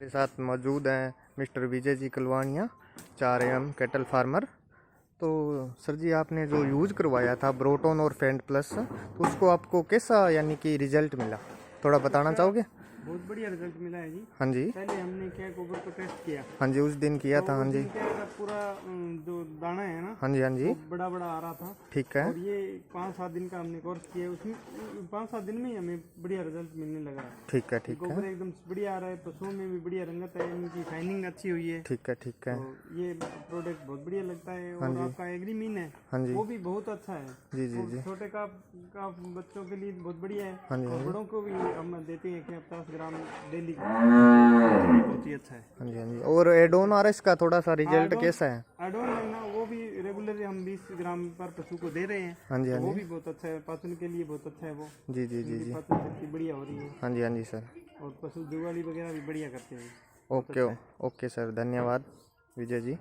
मेरे साथ मौजूद हैं mister Vijay ji Kalwania, 4 AM cattle farmer. तो सर जी, आपने जो यूज़ करवाया था ब्रोटोन और फेंट प्लस, तो उसको आपको कैसा यानी कि रिजल्ट मिला, थोड़ा बताना चाहोगे? बहुत बढ़िया रिजल्ट मिला है जी। हाँ जी। पहले हमने क्या गोबर को टेस्ट किया। हाँ जी, उस दिन किया था। हाँ जी। क्या था, पूरा जो दाना है ना, हाँ जी। हाँ जी। वो बड़ा बड़ा आ रहा था। ठीक है। और ये 5-7 दिन का हमने कोर्स किया, उसमें 5-7 दिन में ही हमें बढ़िया रिजल्ट मिलने लगा। ठीक है। ठीक गोबर है। एकदम बढ़िया आ रहा है, पशुओं में भी बढ़िया रंगत है, इनकी शाइनिंग अच्छी हुई है। ठीक है। ठीक है। तो ये प्रोडक्ट बहुत बढ़िया लगता है। हाँ और जी। आपका एग्रीमीन है, हाँ जी। वो भी बहुत अच्छा है। जी जी जी। छोटे का बच्चों के लिए बहुत बढ़िया है। हाँ जी। और हाँ जी। बड़ों को भी हम देते हैं कि 50 ग्राम डेली, बहुत ही अच्छा है। हाँ जी। हाँ जी। और एडोन आर एस का थोड़ा सा रिजल्ट कैसा है? एडोन है ना, वो भी रेगुलर हम 20 ग्राम पर पशु को दे रहे हैं। हाँ जी। तो हाँ वो जी। भी बहुत अच्छा है, पाचन के लिए बहुत अच्छा है वो। जी जी जी उनकी जी। पाचन शक्ति बढ़िया हो रही है। हाँ जी। हाँ जी सर। और पशु जुगाली वगैरह भी बढ़िया करते हैं। बहुत ओके। अच्छा है। ओके सर, धन्यवाद विजय जी।